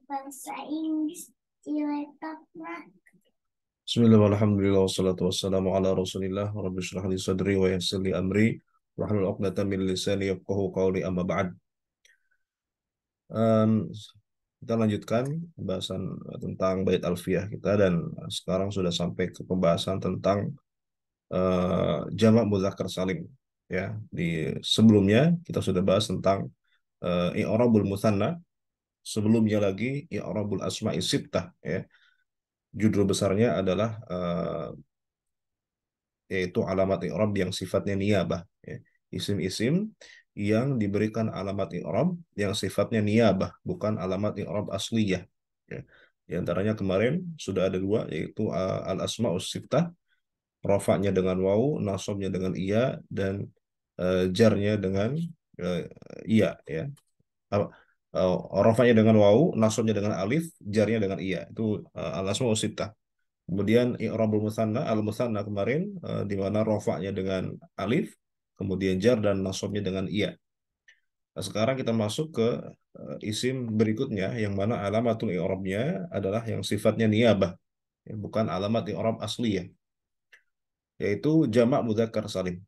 Bahasa Inggris di laptop, Mak. Bismillahirrahmanirrahim. Alhamdulillah wassalatu wassalamu ala Rasulillah. Rabbi shrah li sadri wa yassir li amri wahlul 'uqdatam min lisani yafqahu qawli amma ba'd. Em, kita lanjutkan pembahasan tentang bait alfiyah kita dan sekarang sudah sampai ke pembahasan tentang jamak mudzakkar salim. Ya, di sebelumnya kita sudah bahas tentang i'rabul musanna, sebelumnya lagi i'rabul asma'i sittah ya. Judul besarnya adalah yaitu alamat i'rab yang sifatnya niyabah ya. Isim-isim yang diberikan alamat i'rab yang sifatnya niyabah, bukan alamat i'rab asliyah ya. Di antaranya kemarin sudah ada dua, yaitu al asmaus sittah, rafa'nya dengan waw, nasabnya dengan iya, dan jarnya dengan uh, iya ya. Apa, rafa'nya dengan waw, nasabnya dengan alif, jarnya dengan iya. Itu al asmaus sittah. Kemudian i'rabul musanna, al musanna kemarin di mana rofaknya dengan alif, kemudian jar dan nasabnya dengan iya. Nah, sekarang kita masuk ke isim berikutnya yang mana alamatul i'rabnya adalah yang sifatnya niyabah, ya, bukan alamat i'rab asli ya, yaitu jamak mudzakkar salim.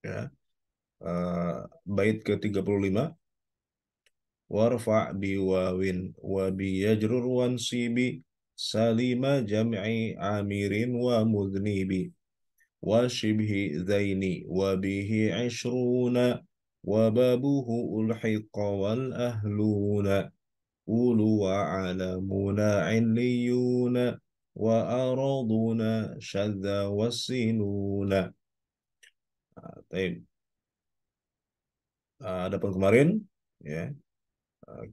Ya. Bait ke-35, warfa biwawin wa biyajrur wansibi salima jam'i amirin wa mudnibi وشبه ذين وبه عشرون وبابه ألحق والأهلون أولو وعلمون عليون وأراضون شذا والسنون. Baik. Adapun kemarin ya,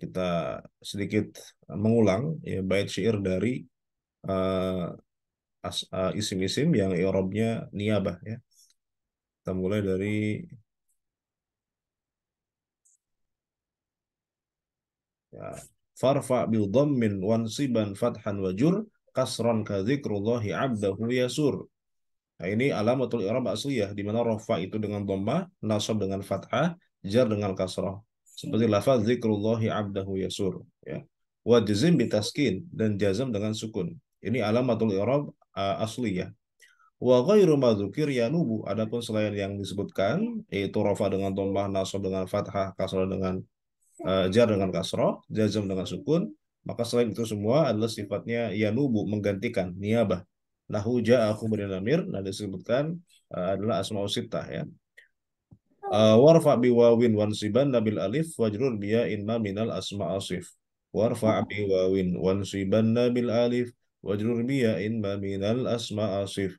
kita sedikit mengulang ya bait syair dari uh, isim-isim yang i'rabnya niyabah ya. Kita mulai dari ya, farfa bi dhammin wansiban fathan wajur kasran ka dzikrullahi abdahu yasur. Nah, ini alamatul i'rab asliyah di mana rafa itu dengan dhammah, nasab dengan fathah, jar dengan kasrah. Seperti lafaz dzikrullahi abdahu yasur ya. Wa jazim bitaskin dan jazam dengan sukun. Ini alamatul i'rab asliyah. Wa ghairu madzukir yanubu. Adapun selain yang disebutkan yaitu rafa dengan dhammah, nasab dengan fathah, kasrah dengan jar dengan kasroh, jazm dengan sukun, maka selain itu semua adalah sifatnya yanubu, menggantikan, niyabah. Nahu ja'aku berinamir, nah disebutkan adalah asma'u sittah ya. Warfa biwawin wansiban nabil alif wajrur biya inna minal asma asif. Warfa biwawin wansiban nabil alif wajrur biya inna minal asma asif.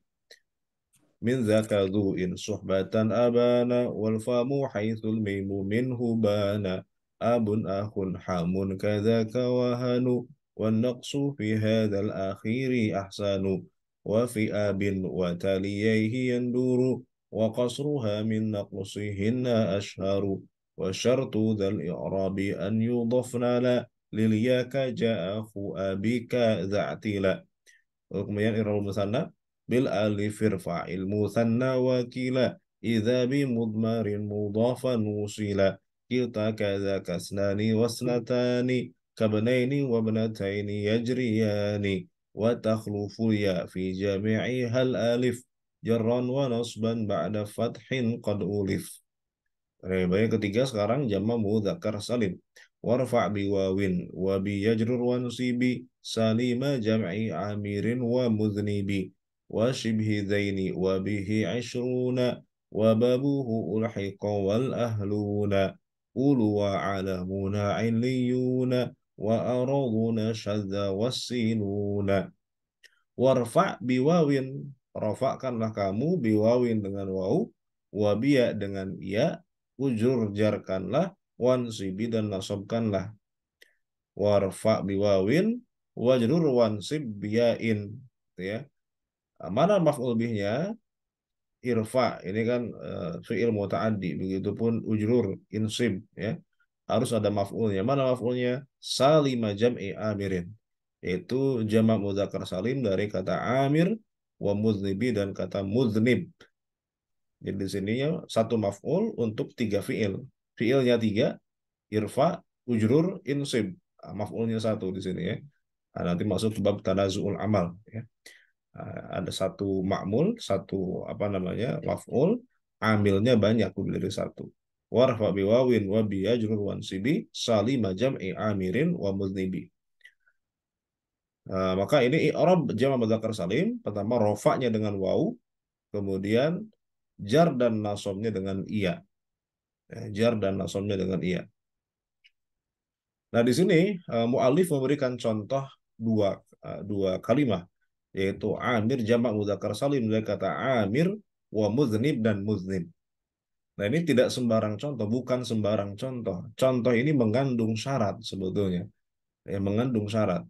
Min dzaka dzu'in suhbatan abana wal famu haitsul mimu minhu bana abun akhun hamun kadzaka wahanu wan naqsu fi hadzal akhiri ahsanu wa fi abin wa taliyaihi yanduru wa qasruha min naqsihinna ashharu wa syartu dzal i'rabi an yudhafna la lil yaka ja'a khu abika dza'tila. Kemudian i'rabul musanna bil alif irfa'il musanna wakila idza bi mudmarin mudhafan wusila kilta kadza kasnani wasnatani kabnaini wabnataini yajriyani wa takhlufu ya fi jami'i hal alif jarran wa nasban ba'da fathin qad ulif. Baik, yang ketiga sekarang jama mudzakkar salim. Warfa bi wawin wa bi yajrur wa nusibi salima jam'i amirin wa mudhnibi wa shibhi dhaini wa bihi ishruna wa babuhu ulhiqa wal ahluna ulu wa alamuna illiyuna wa araduna shadda wassinuna. Warfa biwawin, rafa'kanlah kamu biwawin dengan waw, wabia dengan iya, ujur jarkanlah, wansibi dan nasabkanlah. Warfa biwawin, wajrur wansib biyain. Gitu ya. Mana maf'ul bihnya? Irfa. Ini kan fi'il muta'addi. Begitupun ujrur, insib. Ya. Harus ada maf'ulnya. Mana maf'ulnya? Salima jam'i amirin. Yaitu jamak mudzakkar salim dari kata amir, wa mudhnibi dan kata mudhnib. Jadi di sininya satu maf'ul untuk tiga fi'il. Fiilnya 3, irfa, ujrur, insib. Maf'ulnya 1 di sini ya. Nanti masuk ke bab tanazu'ul amal ya. Ada satu ma'mul, satu apa namanya maf'ul, amilnya banyak lebih dari satu. Warfa biwawin wa biyajrur wansibi salima jam'i amirin wa mudnibi. Maka ini i'rab jama' mudzakkar salim, pertama rofaknya dengan waw, kemudian jar dan nasabnya dengan iya. Jar dan nasabnya dengan iya. Nah, di sini mu'alif memberikan contoh dua dua kalimat, yaitu amir jamak mudzakkar salim dari kata amir, wa muznib dan muznib. Nah, ini tidak sembarang contoh, bukan sembarang contoh. Contoh ini mengandung syarat sebetulnya. Ya, mengandung syarat.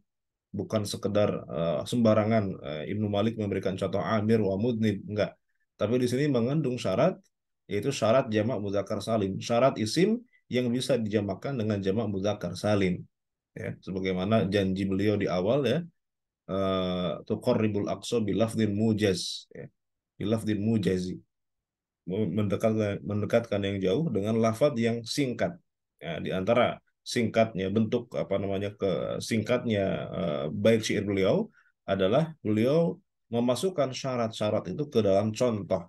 Bukan sekedar sembarangan Ibnu Malik memberikan contoh amir wa muznib, enggak. Tapi di sini mengandung syarat, yaitu syarat jamak mudzakkar salim, syarat isim yang bisa dijamakkan dengan jamak mudzakkar salim. Ya, sebagaimana janji beliau di awal ya, tuqarribul aqsa bilafdin mujaz ya, bilafdin mujazi, mendekatkan yang jauh dengan lafaz yang singkat. Ya, di antara singkatnya bentuk apa namanya ke singkatnya bait syair beliau adalah beliau memasukkan syarat-syarat itu ke dalam contoh.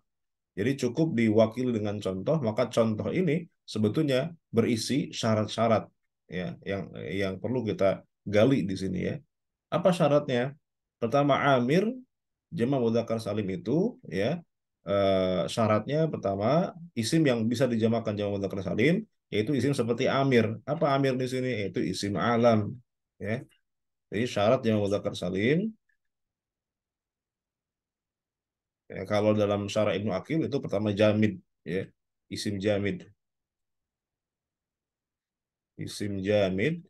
Jadi cukup diwakili dengan contoh, maka contoh ini sebetulnya berisi syarat-syarat ya yang perlu kita gali di sini ya. Apa syaratnya? Pertama, amir jamak mudzakkar salim itu ya, syaratnya pertama isim yang bisa dijamakkan jamak mudzakkar salim, yaitu isim seperti amir. Apa amir di sini? Yaitu isim alam ya. Jadi syarat jamak mudzakkar salim ya, kalau dalam syarah Ibnu Aqil itu pertama jamid ya. Isim jamid. Isim jamid.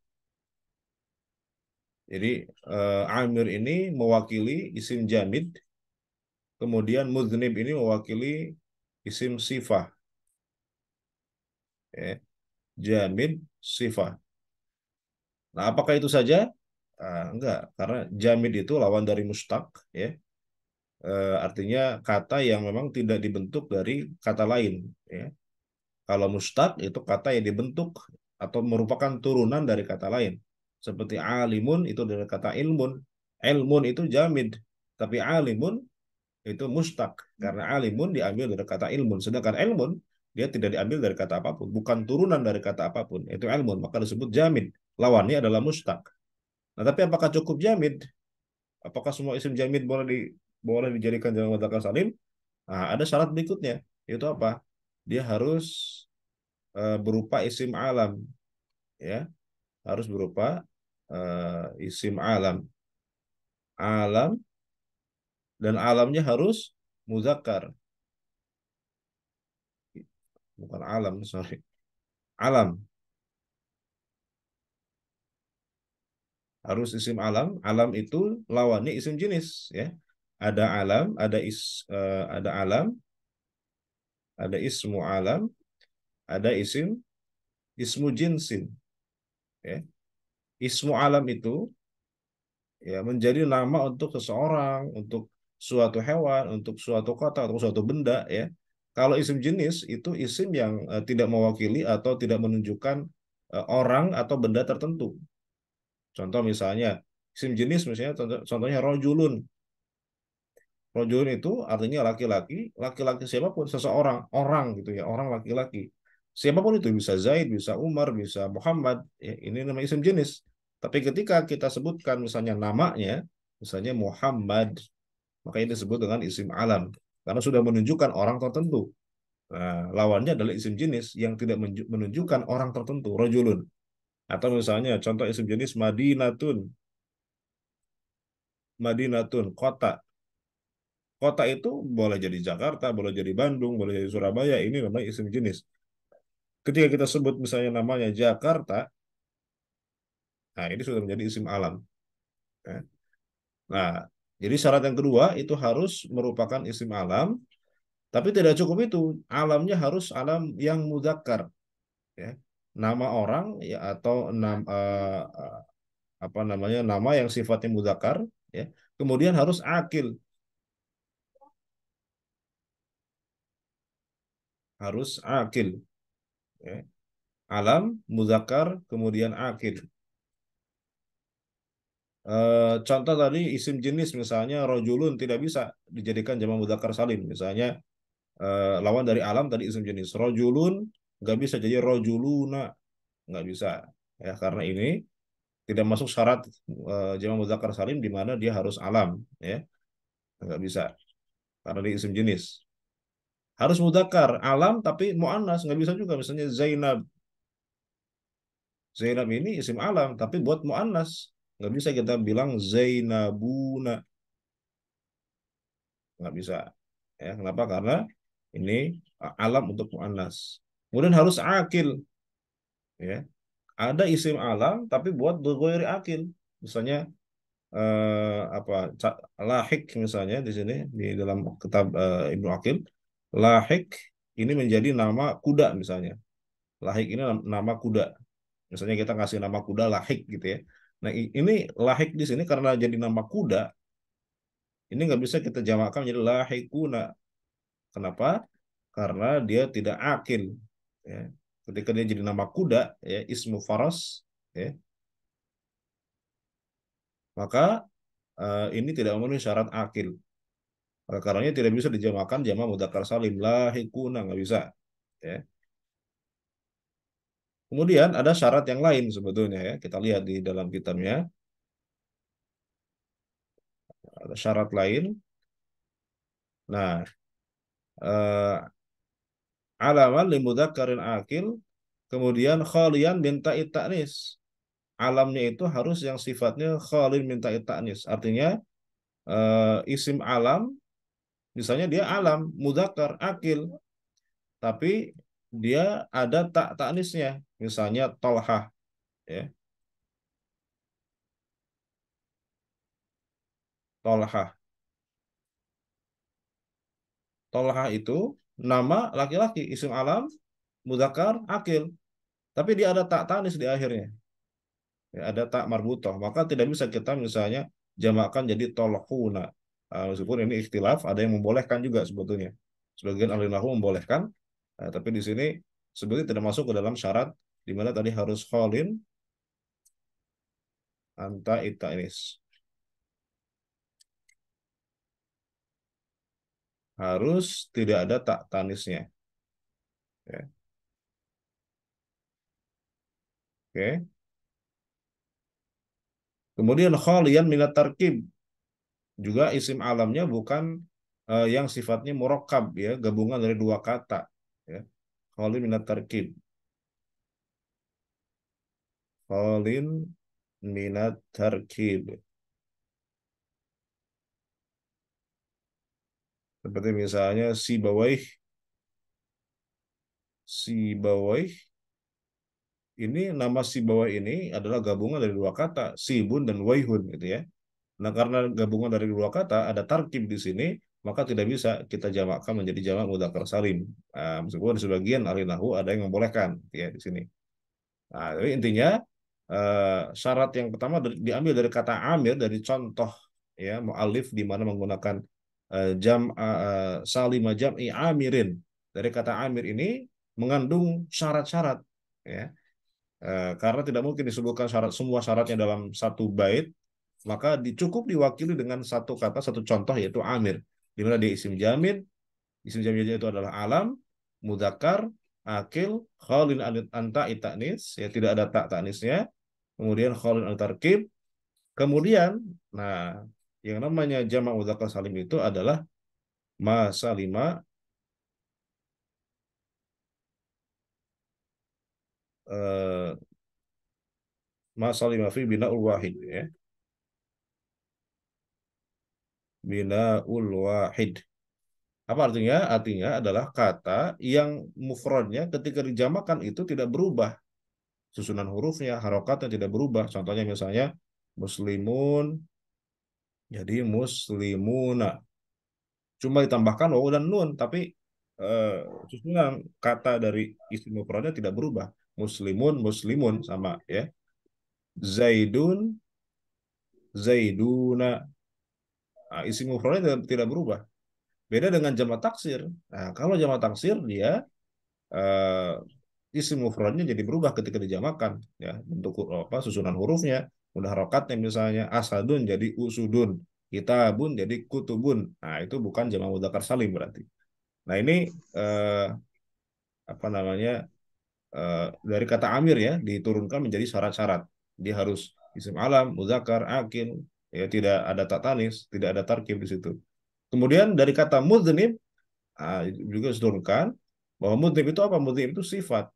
Jadi amir ini mewakili isim jamid, kemudian muznib ini mewakili isim sifah ya. Jamid sifah. Nah, apakah itu saja? Enggak, karena jamid itu lawan dari mustaq, ya. Artinya kata yang memang tidak dibentuk dari kata lain, ya. Kalau mustaq itu kata yang dibentuk atau merupakan turunan dari kata lain. Seperti alimun itu dari kata ilmun. Ilmun itu jamid, tapi alimun itu mustaq karena alimun diambil dari kata ilmun. Sedangkan ilmun dia tidak diambil dari kata apapun, bukan turunan dari kata apapun. Itu ilmun, maka disebut jamid. Lawannya adalah mustaq. Nah, tapi apakah cukup jamid? Apakah semua isim jamid boleh dijadikan jamak mudzakkar salim? Nah, ada syarat berikutnya, yaitu apa? Dia harus berupa isim alam, ya, harus berupa isim alam, alam dan alamnya harus muzakkar, bukan alam, sorry, alam harus isim alam. Alam itu lawannya isim jenis, ya. Ada alam, ada alam, ada ismu alam, ada ismu jinsin, ya. Ismu alam itu ya menjadi nama untuk seseorang, untuk suatu hewan, untuk suatu kota, atau suatu benda ya. Kalau isim jenis itu isim yang tidak mewakili atau tidak menunjukkan orang atau benda tertentu. Contoh misalnya isim jenis misalnya contohnya rojulun. Rojulun itu artinya laki-laki, laki-laki siapapun, seseorang, orang gitu ya, orang laki-laki. Siapapun itu bisa Zaid, bisa Umar, bisa Muhammad, ya, ini nama isim jenis. Tapi ketika kita sebutkan misalnya namanya, misalnya Muhammad, maka ini disebut dengan isim alam karena sudah menunjukkan orang tertentu. Nah, lawannya adalah isim jenis yang tidak menunjukkan orang tertentu, rojulun. Atau misalnya contoh isim jenis Madinatun, Madinatun, kota. Kota itu boleh jadi Jakarta, boleh jadi Bandung, boleh jadi Surabaya. Ini namanya isim jenis. Ketika kita sebut misalnya namanya Jakarta, nah ini sudah menjadi isim alam. Ya. Nah, jadi syarat yang kedua itu harus merupakan isim alam, tapi tidak cukup itu. Alamnya harus alam yang mudzakkar. Ya. Nama orang ya atau apa namanya nama yang sifatnya mudzakkar. Ya. Kemudian harus akil, harus akil. Ya. Alam, muzakkar, kemudian akil. Contoh tadi isim jenis misalnya rojulun tidak bisa dijadikan jamak mudzakkar salim. Misalnya lawan dari alam tadi isim jenis rojulun nggak bisa jadi rojuluna, nggak bisa ya karena ini tidak masuk syarat jamak mudzakkar salim di mana dia harus alam ya, nggak bisa karena dia isim jenis. Harus mudzakkar alam tapi muannas nggak bisa juga, misalnya Zainab. Zainab ini isim alam tapi buat muannas, nggak bisa kita bilang Zainabuna, nggak bisa ya. Kenapa? Karena ini alam untuk muannas. Kemudian harus akil ya. Ada isim alam tapi buat bergoiri akil. Misalnya apa lahik misalnya di sini di dalam kitab Ibnu Aqil, lahik ini menjadi nama kuda misalnya. Lahik ini nama kuda. Misalnya kita kasih nama kuda lahik gitu ya. Nah, ini lahik di sini karena jadi nama kuda, ini nggak bisa kita jamakkan menjadi lahikuna. Kenapa? Karena dia tidak akil. Ya. Ketika dia jadi nama kuda, ya, ismu faras, ya, maka ini tidak memenuhi syarat akil. Oleh karenanya tidak bisa dijamakan jamak mudzakkar salim. Lahikuna nggak bisa. Ya. Kemudian ada syarat yang lain sebetulnya ya. Kita lihat di dalam kitabnya. Ada syarat lain. Nah, eh, alaman limudzakkarin akil, kemudian khalian minta ta'nis. Alamnya itu harus yang sifatnya khalin minta ta'nis. Artinya isim alam, misalnya dia alam, mudzakkar, akil, tapi dia ada tak ta'nisnya. Misalnya tolhah, ya. Tolhah. Tolhah itu nama laki-laki, isim alam, mudzakkar, akil. Tapi dia ada tak ta'nis di akhirnya. Ya, ada tak marbutoh. Maka tidak bisa kita misalnya jamakkan jadi tolhuna. Meskipun ini ikhtilaf, ada yang membolehkan juga sebetulnya. Sebagian ahli nahwu membolehkan, tapi di sini sebetulnya tidak masuk ke dalam syarat di mana tadi harus kholin anta itta'inis. Harus tidak ada tak tanisnya. Ya. Oke. Kemudian khalian minat tarkib. Juga isim alamnya bukan yang sifatnya murakkab ya, gabungan dari dua kata. Ya. Khalin minat tarkib. Khalin minat tarkib. Seperti misalnya si bawaih ini nama si bawah ini adalah gabungan dari dua kata, sibun dan waihun gitu ya. Nah, karena gabungan dari dua kata ada tarkib di sini, maka tidak bisa kita jamakkan menjadi jamak mudzakkar salim. Meskipun sebagian ahli nahwu ada yang membolehkan ya di sini. Nah, jadi intinya syarat yang pertama diambil dari kata amir dari contoh ya mu'alif di mana menggunakan salima jam'i amirin. Dari kata amir ini mengandung syarat-syarat ya. Karena tidak mungkin disebutkan semua syaratnya dalam satu bait, maka cukup diwakili dengan satu kata, satu contoh yaitu amir. Di mana dia isim jamid itu adalah alam, mudzakkar, akil, khalin anta itanis, ya tidak ada tak tanisnya. Kemudian khalin al tarkib. Kemudian, nah yang namanya jamak mudzakkar salim itu adalah masalima eh, masalima fi binaul wahid ya. Binaul wahid. Apa artinya? Artinya adalah kata yang mufradnya ketika dijamakan itu tidak berubah. Susunan hurufnya, harokatnya tidak berubah. Contohnya misalnya muslimun jadi muslimuna. Cuma ditambahkan wawu dan nun, tapi eh, susunan kata dari isim mufradnya tidak berubah. Muslimun, muslimun sama ya. Zaidun, zaiduna. Nah, isim mufradnya tidak berubah. Beda dengan jamak taksir. Nah, kalau jamak taksir dia eh, isim mufradnya jadi berubah ketika dijamakan, ya, bentuk apa susunan hurufnya, udah harokatnya misalnya asadun jadi usudun, kitabun jadi kutubun. Nah, itu bukan jamak mudzakkar salim berarti. Nah, ini eh, apa namanya, dari kata amir ya diturunkan menjadi syarat-syarat. Dia harus isim alam, muzakkar, akil, ya, tidak ada tak tanis, tidak ada tarkib di situ. Kemudian dari kata mudznib, juga diturunkan bahwa mudznib itu apa? Mudznib itu sifat.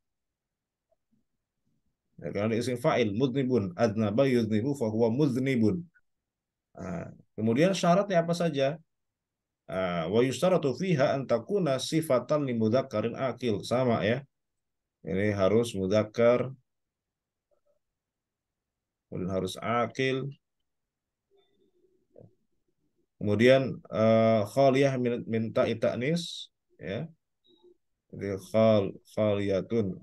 Ya, karena isim fa'il mudznibun, adnaba yuznibu fahuwa mudznibun. Nah, kemudian syaratnya apa saja? Wa yustaratu fiha an takuna sifatan li mudzakkarin akil, sama ya. Ini harus mudzakkar, kemudian harus akil. Kemudian khaliyah minta itanis, ya. Jadi khaliyatun,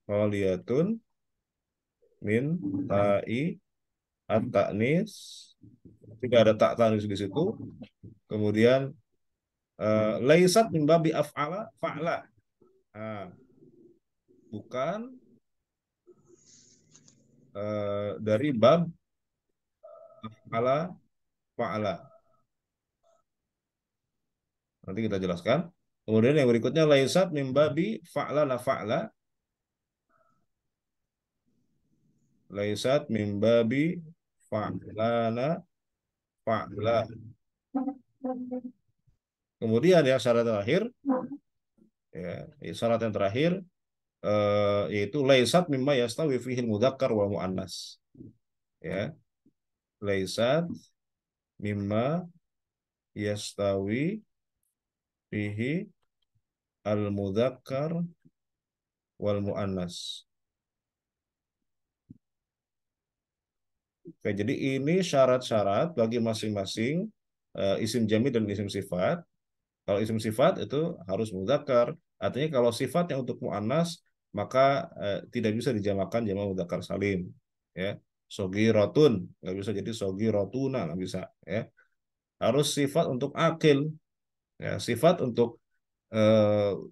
khaliyatun min ta'i at-ta'nis. Tidak ada tak tanis di situ. Kemudian laisat min babi af'ala fa'la. Nah, bukan dari bab af'ala fa'la. Nanti kita jelaskan. Kemudian yang berikutnya laisat min babi fa'la la fa'la. Laisat min babi fa'lana fa'la. Kemudian ya syarat terakhir, ya syarat yang terakhir, yaitu laisat mimma yastawi fihi mudzakkar wa muannas. Ya, laisat mimma yastawi fihi al mudzakkar wal muannas. Oke, jadi ini syarat-syarat bagi masing-masing isim jami dan isim sifat. Kalau isim sifat itu harus mudzakkar. Artinya kalau sifatnya untuk muannas maka tidak bisa dijamakan jamak mudzakkar salim. Ya, sogirotun nggak bisa jadi sogirotuna, nggak bisa. Ya, harus sifat untuk akil. Ya, sifat untuk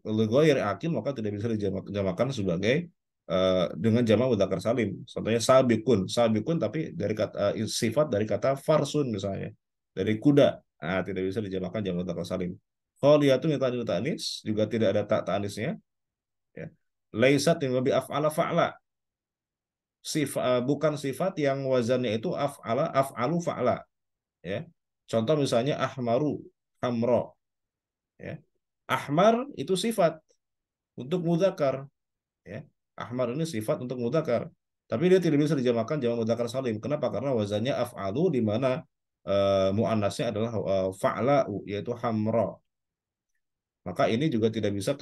legoyer akil maka tidak bisa dijamakan sebagai dengan jamak mudzakkar salim. Contohnya sabikun, sabikun tapi dari kata sifat dari kata farsun misalnya, dari kuda. Nah, tidak bisa dijamakan jamak mudzakkar salim. Khaliyatun min ta'nits ta'nis juga tidak ada tak ta'nisnya, ya. Laisat yang lebih af'ala fa'la. Bukan sifat yang wazannya itu af'ala af'alu fa'la, ya. Contoh misalnya ahmaru, hamro, ya. Ahmar itu sifat untuk mudzakkar, ya. Ahmar ini sifat untuk mudzakkar. Tapi dia tidak bisa dijamakan jamak mudzakkar salim. Kenapa? Karena wazannya af'alu di mana muannasnya adalah fa'la yaitu hamra. Maka ini juga tidak bisa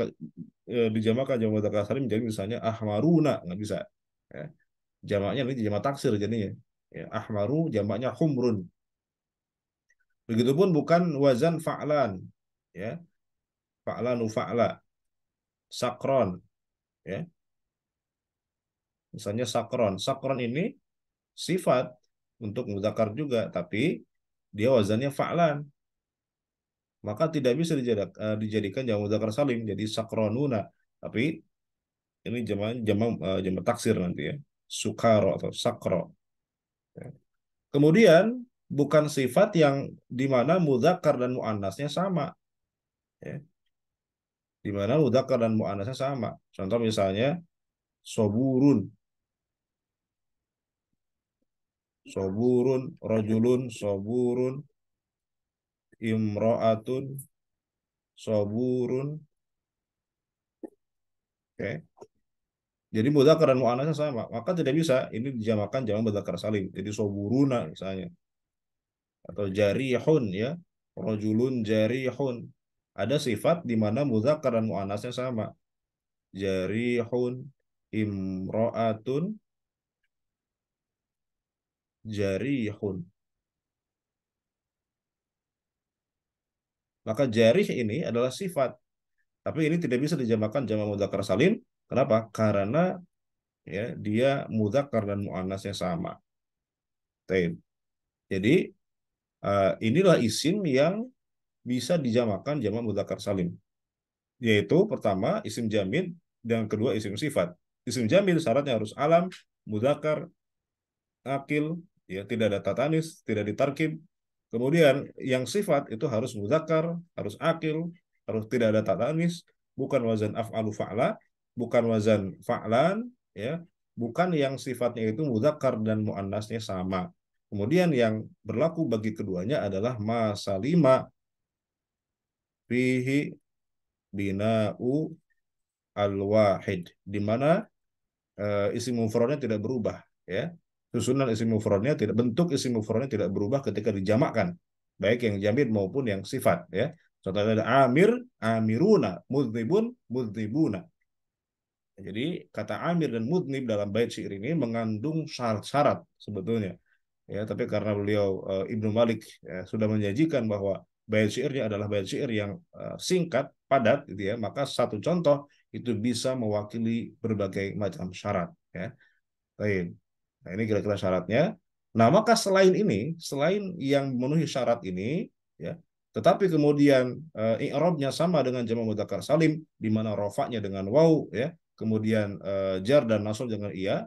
dijamakan jamak mudzakkar salim jadi misalnya ahmaruna, nggak bisa. Ya. Jamaknya ini jamak taksir jadinya. Ya, ahmaru jamaknya humrun. Begitupun bukan wazan fa'lan, ya. Fa'lanu fa'la, sakron, ya. Misalnya sakron. Sakron ini sifat untuk mudzakkar juga, tapi dia wazannya fa'lan. Maka tidak bisa dijadikan jamak mudzakkar salim jadi sakronuna. Tapi ini jamak taksir nanti ya. Sukaro atau sakro. Ya. Kemudian bukan sifat yang di mana mudzakkar dan muannasnya sama, ya. Di mana mudzakkar dan muannasnya sama. Contoh misalnya soburun, soburun, rojulun, soburun, imro'atun, soburun. Oke. Jadi mudzakkar dan muannasnya sama, maka tidak bisa ini dijamakan jamak mudzakkar salim. Jadi soburuna misalnya atau jarihun, ya. Rojulun jarihun. Ada sifat di mana mudzakkar dan muannasnya sama. Jarihun, imro'atun, jarihun. Maka jarih ini adalah sifat, tapi ini tidak bisa dijamakan jamak mudzakkar salim. Kenapa? Karena ya dia mudzakkar dan muannasnya sama. Taib. Jadi inilah isim yang bisa dijamakan jamak mudzakkar salim. yaitu pertama isim jamid dan kedua isim sifat. Isim jamid syaratnya harus alam, mudzakkar, akil, ya tidak ada tatanis, tidak ditarkib. Kemudian yang sifat itu harus mudzakkar, harus akil, harus tidak ada tatanis, bukan wazan af'alu fa'la, bukan wazan fa'lan, ya, bukan yang sifatnya itu mudzakkar dan muannasnya sama. Kemudian yang berlaku bagi keduanya adalah masalima fihi bina'u al-wahid, di mana isim mufradnya tidak berubah, ya. Susunan isim mufradnya tidak, bentuk isim mufradnya tidak berubah ketika dijamakkan, baik yang jamid maupun yang sifat, ya. Contohnya ada amir, amiruna, mudnibun, mudnibuna. Jadi kata amir dan mudnib dalam bait syair ini mengandung syarat-syarat sebetulnya, ya, tapi karena beliau Ibnu Malik, ya, sudah menjanjikan bahwa bait syairnya adalah bait syair yang singkat, padat gitu ya, maka satu contoh itu bisa mewakili berbagai macam syarat, ya. Baik. Nah, ini kira-kira syaratnya. Nah, maka selain ini, selain yang memenuhi syarat ini, ya, tetapi kemudian i'rabnya sama dengan jamak mudzakkar salim, di mana rofaknya dengan waw, ya, kemudian jar dan nasab dengan iya,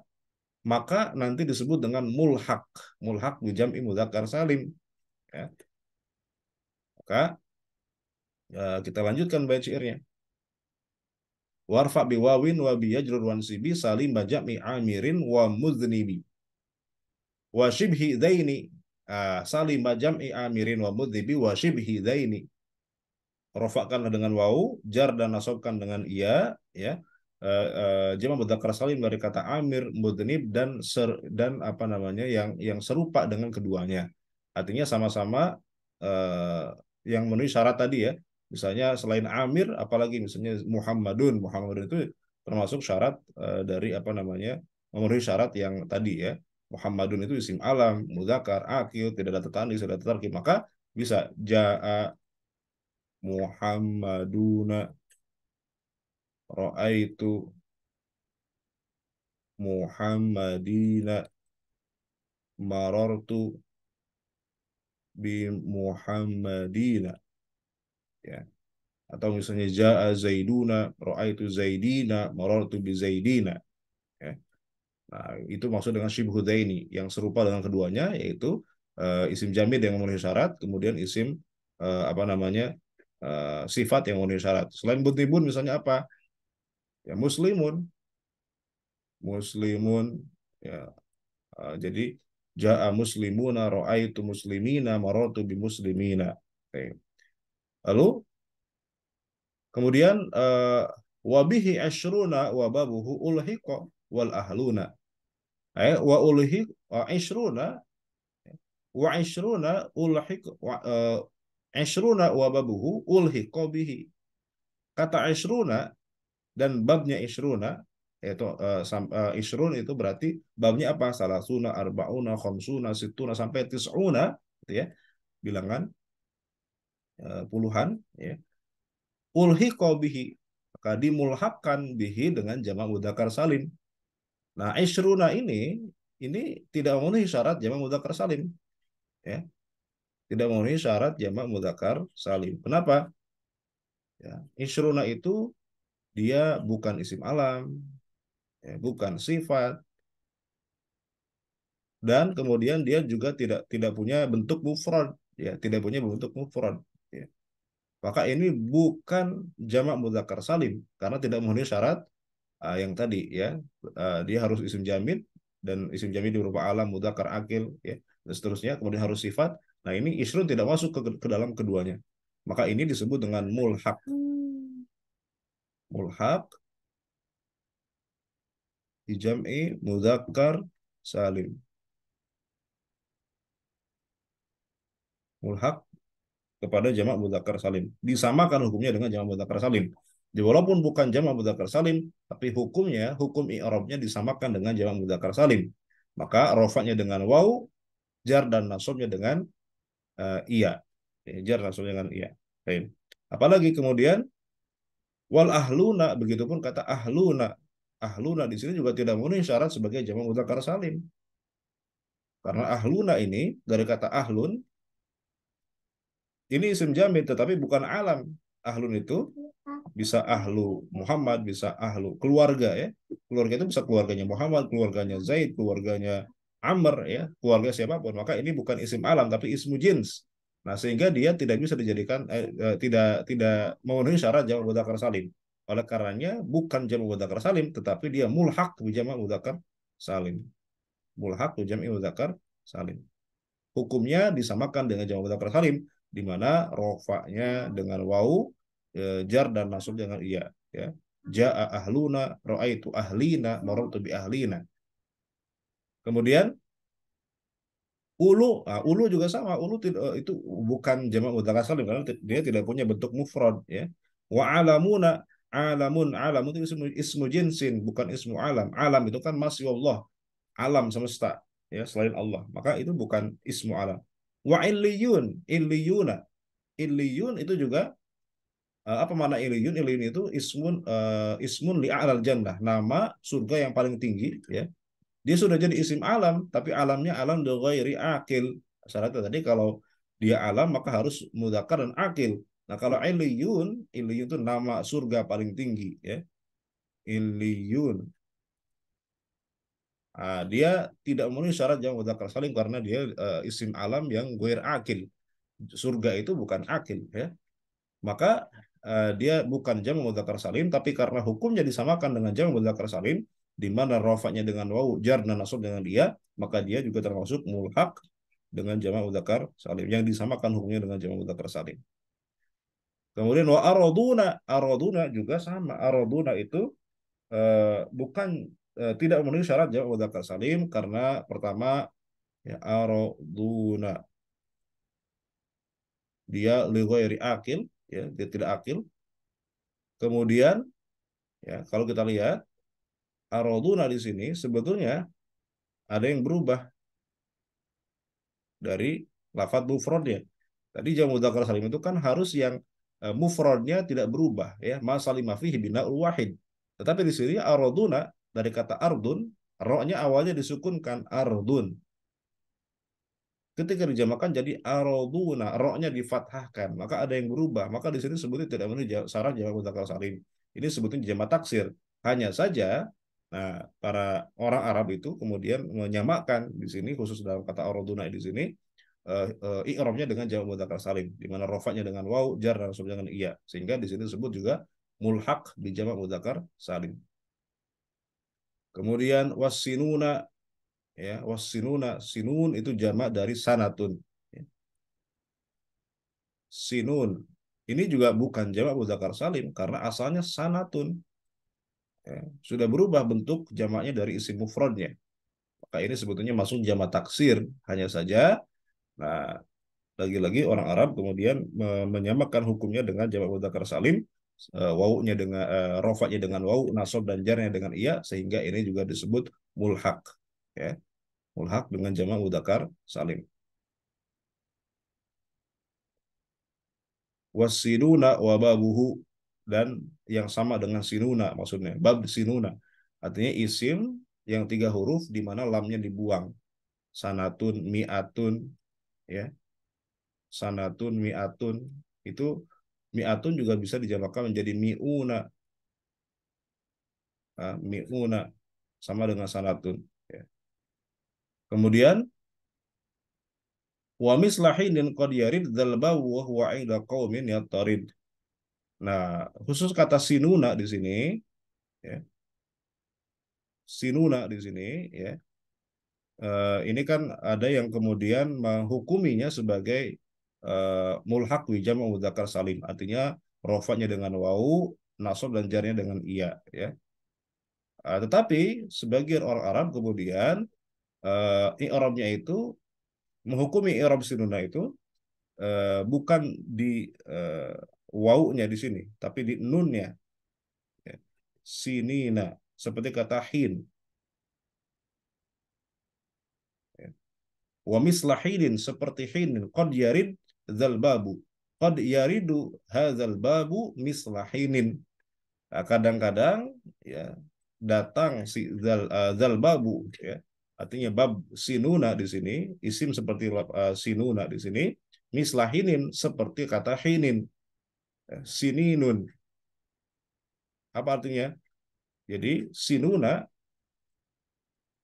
maka nanti disebut dengan mulhaq. Mulhaq bi jam'i mudzakkar salim, ya. Maka kita lanjutkan bait syairnya. Warfa bi wawin wa bi yajrur wansibi salim bajami amirin wa mudhnibi wa shibhi daini, salim jam'i amirin wa mudhibi wa shibhi daini. Rofakkanlah dengan wau, jar dan nasabkan dengan iya, ya. Jamak mudzakkar salim dari kata amir, mudhnib dan apa namanya yang serupa dengan keduanya. Artinya sama-sama yang memenuhi syarat tadi, ya. Misalnya selain amir, apalagi misalnya Muhammadun. Muhammadun itu termasuk syarat dari apa namanya, memenuhi syarat yang tadi, ya. Muhammadun itu isim alam, mudzakkar, akil, tidak ada tatanis, tidak ada tarkib, maka bisa jaa Muhammaduna, ra'aitu Muhammadina, marartu bi Muhammadina, ya. Atau misalnya jaa Zaiduna, ra'aitu Zaidina, marartu bi Zaidina, ya. Nah, itu maksud dengan syibhu dzaini, yang serupa dengan keduanya, yaitu isim jamid yang memenuhi syarat, kemudian isim apa namanya, sifat yang memenuhi syarat. Selain butibun misalnya apa? Ya muslimun, muslimun, ya. Jadi jaa muslimuna, ra'aitu muslimina, marartu bi muslimina. Oke. Lalu kemudian wabihi asyruna wa babuhu ulhiqa wal ahluna. Wa ulhiq wa asyruna, wa asyruna ulhiq wa asyruna wa babuhu ulhiqa bihi. Kata asyruna dan babnya isruna, yaitu isrun itu berarti babnya apa? Salasuna, arbauna, khamsuna, situna sampai tis'una, gitu ya, bilangan puluhan, ya. Ulhiqa bihi, maka dimulhakkan bihi dengan jamak mudzakkar salim. Nah, isruna ini tidak memenuhi syarat jamak mudzakkar salim, ya. Tidak memenuhi syarat jamak mudzakkar salim. Kenapa? Ya, isruna itu dia bukan isim alam, ya, bukan sifat, dan kemudian dia juga tidak punya bentuk mufrad, ya, tidak punya bentuk mufrad, ya. Maka ini bukan jamak mudzakkar salim karena tidak memenuhi syarat yang tadi, ya. Dia harus isim jamid, dan isim jamid berupa alam, mudzakkar, akil, ya, dan seterusnya, kemudian harus sifat. Nah, ini isrun tidak masuk ke dalam keduanya, maka ini disebut dengan mulhaq. Mulhaq di jam'i mudzakkar salim. Mulhaq kepada jamak mudzakkar salim. Disamakan hukumnya dengan jamak mudzakkar salim. Jadi walaupun bukan jamak mudzakkar salim, tapi hukumnya, hukum i'rabnya disamakan dengan jamak mudzakkar salim. Maka rofaknya dengan waw, jar dan nasabnya dengan iya. Jar nasabnya dengan iya. Baik. Apalagi kemudian wal ahluna, begitupun kata ahluna. Ahluna di sini juga tidak memenuhi syarat sebagai jamak mudzakkar salim. Karena ahluna ini dari kata ahlun, ini isim jamid tetapi bukan alam. Ahlun itu bisa ahlu Muhammad, bisa ahlu keluarga ya. Keluarga itu bisa keluarganya Muhammad, keluarganya Zaid, keluarganya Amr ya, keluarga siapapun. Maka ini bukan isim alam tapi ismu jins. Nah, sehingga dia tidak bisa dijadikan tidak memenuhi syarat jamak mudzakkar salim. Oleh karenanya bukan jamak mudzakkar salim tetapi dia mulhaq bi jamak mudzakkar salim. Mulhaq bi jamak mudzakkar salim. Hukumnya disamakan dengan jamak mudzakkar salim di mana rofaknya dengan wau, jar dan nasab dengan iya ya. Jaa ahluna, raaitu ahlina, marartu bi ahlina. Kemudian ulu, ulu juga sama. Ulu itu bukan jamak mudzakkar salim karena dia tidak punya bentuk mufrad ya. Wa alamuna, alamun itu ismu jinsin bukan ismu alam. Alam itu kan masya Allah, alam semesta ya selain Allah. Maka itu bukan ismu alam. Wa illiyun, illiyuna. Illiyun itu juga apa makna illiyun? Illiyun itu ismun li a'lal jannah, nama surga yang paling tinggi ya. Dia sudah jadi isim alam, tapi alamnya alam li ghairi akil. Syaratnya tadi kalau dia alam maka harus mudzakkar dan akil. Nah, kalau illiyun, illiyun itu nama surga paling tinggi ya. Illiyun. Dia tidak memenuhi syarat jamak mudzakkar salim karena dia isim alam yang ghair akil. Surga itu bukan akil ya. Maka dia bukan jamak mudzakkar salim tapi karena hukumnya disamakan dengan jamak mudzakkar salim di mana rafa'nya dengan wawu, jar dan nasab dengan dia, maka dia juga termasuk mulhaq dengan jamak mudzakkar salim yang disamakan hukumnya dengan jamak mudzakkar salim. Kemudian wa araduna, araduna juga sama. Araduna itu bukan tidak memenuhi syarat jamak mudzakkar salim karena pertama ya araduna dia li ghairi akil ya, dia tidak akil. Kemudian ya kalau kita lihat araduna di sini sebetulnya ada yang berubah dari lafadz mufradnya. Tadi jamak mudzakkar salim itu kan harus yang mufradnya tidak berubah ya, ma salima fihi bina'ul wahid. Tetapi di sini araduna dari kata ardun, ro-nya awalnya disukunkan ardun. Ketika dijamakan jadi araduna, ro-nya difathahkan, maka ada yang berubah. Maka di sini sebutnya tidak memenuhi syarat jamak mudzakkar salim. Ini sebutnya jamak taksir. Hanya saja, nah para orang Arab itu kemudian menyamakan di sini khusus dalam kata araduna di sini i'rabnya dengan jamak mudzakkar salim, di mana rofaknya dengan waw, jar dan nasab dengan iya, sehingga di sini disebut juga mulhaq di jamak mudzakkar salim. Kemudian wasinuna ya, wasinuna, sinun itu jamak dari sanatun ya. Sinun ini juga bukan jamak mudzakkar salim karena asalnya sanatun ya. Sudah berubah bentuk jamaknya dari isim mufradnya, maka ini sebetulnya masuk jamak taksir. Hanya saja nah lagi-lagi orang Arab kemudian menyamakan hukumnya dengan jamak mudzakkar salim, wawunya dengan rofaknya dengan wawu, nasab dan jarnya dengan iya, sehingga ini juga disebut mulhaq ya, mulhaq dengan jamak mudzakkar salim. Wasinuna wa babuhu, dan yang sama dengan sinuna maksudnya bab sinuna artinya isim yang 3 huruf di mana lamnya dibuang. Sanatun, mi'atun ya, sanatun, mi'atun itu mi'atun juga bisa dijamakkan menjadi mi'una. Mi'una sama dengan sanatun ya. Kemudian wa mislahinin qad yarid dzalba wa huwa 'inda qaumin yatarid. Nah, khusus kata sinuna di sini ya. Sinuna di sini ya. Ini kan ada yang kemudian menghukuminya sebagai mulhaq wi jamak mudzakkar salim. Artinya rofanya dengan wau, nasab dan jarnya dengan iya ya. Tetapi sebagian orang Arab kemudian i'rabnya itu menghukumi i'rab sinuna itu bukan di wau-nya di sini, tapi di nunnya. Ya. Sinina seperti kata hin. Ya. Wa mislahinin seperti hin. Qad yarid dzal babu. Qad yaridu hadzal babu mislahinin. Nah, kadang-kadang ya datang si zal babu ya. Artinya bab sinuna di sini isim seperti sinuna di sini mislahinin seperti kata hinin, sininun Apa artinya? Jadi sinuna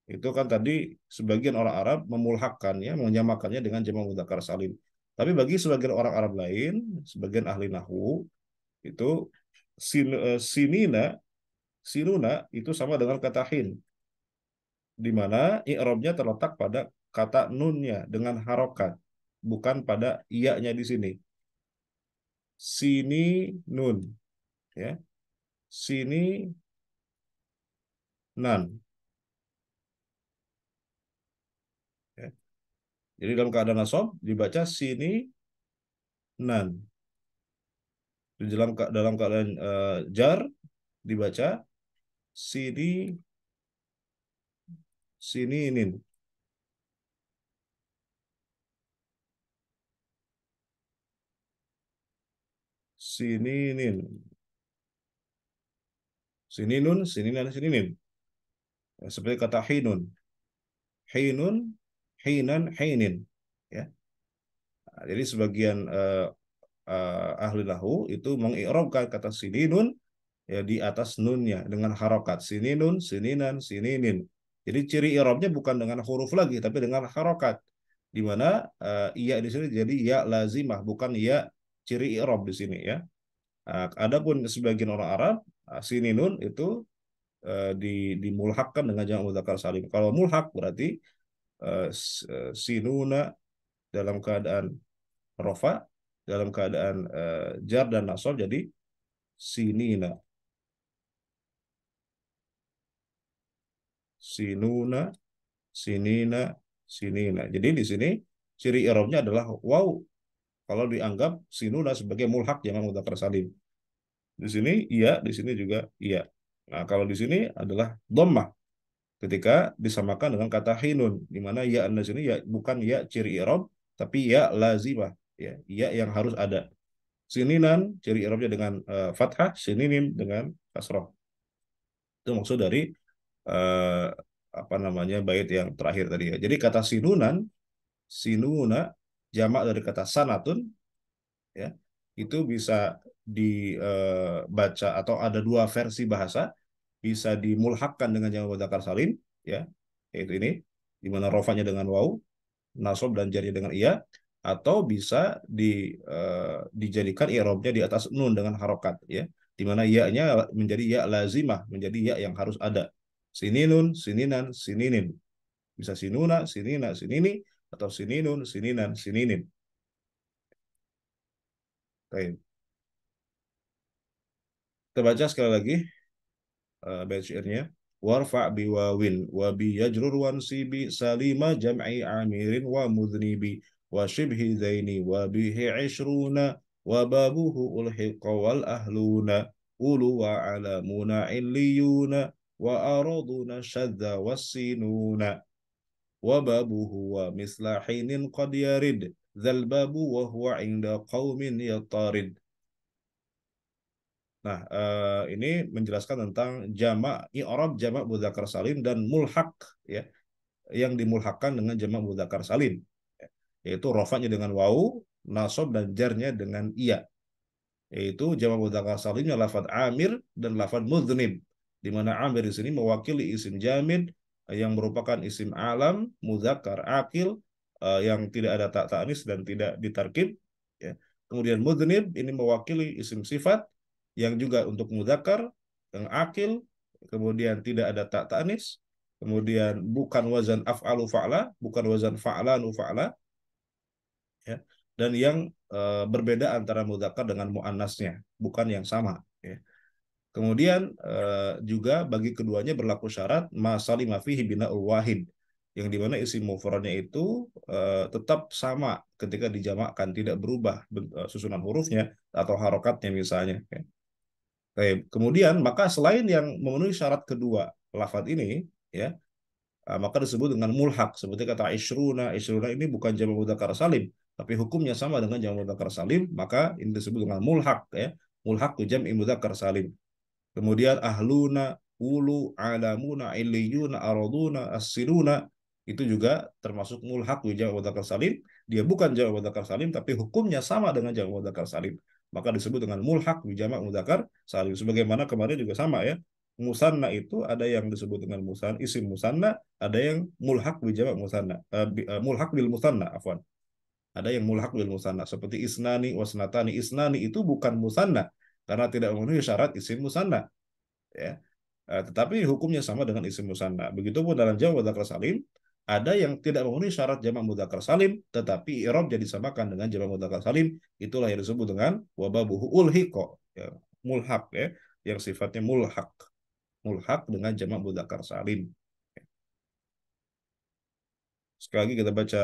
itu kan tadi sebagian orang Arab memulhakkannya, menyamakannya dengan jamak mudzakkar salim. Tapi bagi sebagian orang Arab lain, sebagian ahli nahwu itu sinina, sinuna itu sama dengan kata hin, di mana i'rabnya terletak pada kata nunnya dengan harokat, bukan pada iya-nya di sini. Sini nun, ya, sini nan. Ya. Jadi dalam keadaan nasab dibaca sini nan. Di dalam keadaan jar dibaca sini sininin. Sininin. Sininun, sininan, sininin. Ya, seperti kata hinun. Hinun, hinan, hinin. Ya. Nah, jadi sebagian ahli lahu itu mengi'rabkan kata sininun ya di atas nunnya dengan harokat sininun, sininan, sininin. Jadi ciri i'rabnya bukan dengan huruf lagi tapi dengan harokat. Di mana iya di sini jadi ya lazimah bukan ya ciri i'rab di sini ya. Adapun sebagian orang Arab sininun itu dimulhakkan dengan jamak mudzakkar salim. Kalau mulhak berarti sinuna dalam keadaan rofa, dalam keadaan jar dan nasab jadi sinina, sinuna, sinina, sinina. Jadi di sini ciri i'rabnya adalah waw kalau dianggap sinuna sebagai mulhak jamak mudzakkar salim. Di sini iya, di sini juga iya. Nah, kalau di sini adalah dhammah ketika disamakan dengan kata hinun di mana ya di sini ya bukan ya ciri i'rab tapi ya lazimah ya, ya yang harus ada. Sininan ciri i'rabnya dengan fathah, sininin dengan kasrah. Itu maksud dari eh, apa namanya bait yang terakhir tadi ya. Jadi kata sinunan, sinuna jamak dari kata sanatun ya. Itu bisa dibaca atau ada dua versi bahasa, bisa dimulhakkan dengan jamak mudzakkar salim ya. Yaitu ini di mana rofanya dengan waw, nasab dan jarnya dengan iya atau bisa dijadikan i'rabnya di atas nun dengan harokat ya di mana ya-nya menjadi ya lazimah menjadi ya yang harus ada sininun sininan sininin bisa sinuna sinina sinini atau sininun sininan sininin. Baik. Kita baca sekali lagi bait syairnya warfa biwawin wa bi yajrur wansibi salima jam'i amirin wa mudhnibi wa shibhi zaini wa bihi ishruna wa babuhu ulhiqa wal ahluna ulu wa alamuna illiyuna wa araduna shadda wassinuna wa babuhu wa mislahinin qad yarid dzal babu wa huwa inda qaumin yatarid. Nah, ini menjelaskan tentang jamak i'rab jamak mudzakkar salim dan mulhak ya, yang dimulhakkan dengan jamak mudzakkar salim. Yaitu rofanya dengan wawu, nasab dan jarnya dengan iya. Yaitu jamak mudzakkar salimnya lafadz amir dan lafadz mudznib. Di mana amir di sini mewakili isim jamid yang merupakan isim alam mudzakkar akil yang tidak ada tak ta'nis dan tidak ditarkib ya. Kemudian mudznib ini mewakili isim sifat yang juga untuk mudzakkar yang akil, kemudian tidak ada tak ta'nis, kemudian bukan wazan af'alu fa'la, bukan wazan fa'lanu fa'la ya. Dan yang berbeda antara mudzakkar dengan muannasnya, bukan yang sama ya. Kemudian juga bagi keduanya berlaku syarat masalima fihi bina'ul wahid yang dimana isim mufradnya itu tetap sama ketika dijamakkan tidak berubah susunan hurufnya atau harokatnya misalnya ya. Baik. Kemudian maka selain yang memenuhi syarat kedua lafadz ini ya maka disebut dengan mulhak seperti kata isruna. Isruna ini bukan jamak mudzakkar salim tapi hukumnya sama dengan jamak mudzakkar salim maka ini disebut dengan mulhak ya. Mulhak tu jam'i mudzakkar salim. Kemudian ahluna, ulu, alamuna, illiyuna, araduna, as-siluna itu juga termasuk mulhaq jamak mudzakkar salim. Dia bukan jamak mudzakkar salim tapi hukumnya sama dengan jamak mudzakkar salim. maka disebut dengan mulhaq bi jamak mudzakkar salim. Sebagaimana kemarin juga sama ya. Musanna itu ada yang disebut dengan isim musanna, ada yang mulhaq bi jamak musanna, mulhaq bil musanna, afwan. Ada yang mulhaq bil musanna seperti isnani wasnatani. Isnani itu bukan musanna karena tidak memenuhi syarat isim musanna, ya. Tetapi hukumnya sama dengan isim musanna. Begitupun dalam jamak mudzakkar salim, ada yang tidak memenuhi syarat jamak mudzakkar salim, tetapi i'rab jadi disamakan dengan jamak mudzakkar salim. Itulah yang disebut dengan wababuhu ulhiqo, ya, mulhaq, ya, yang sifatnya mulhaq, mulhaq dengan jamak mudzakkar salim. Sekali lagi kita baca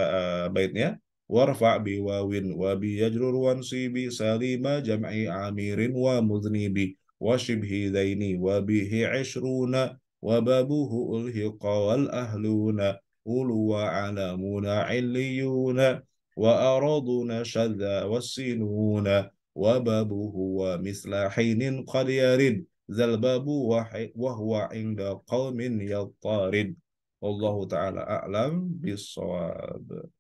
baitnya. Warfa bi wawin wa bi yajrur wansibi salima jam'i amirin wa mudhnibi wa shibhi daini wa bihi ishruna wa babuhu ulhiqa wal ahluna ulu wa alamuna illiyuna wa araduna shadha wassinuna wa babuhu wa misla hinin qad yarid zal babu wa huwa inda qaumin yattarid. Wallahu taala a'lam bissawab.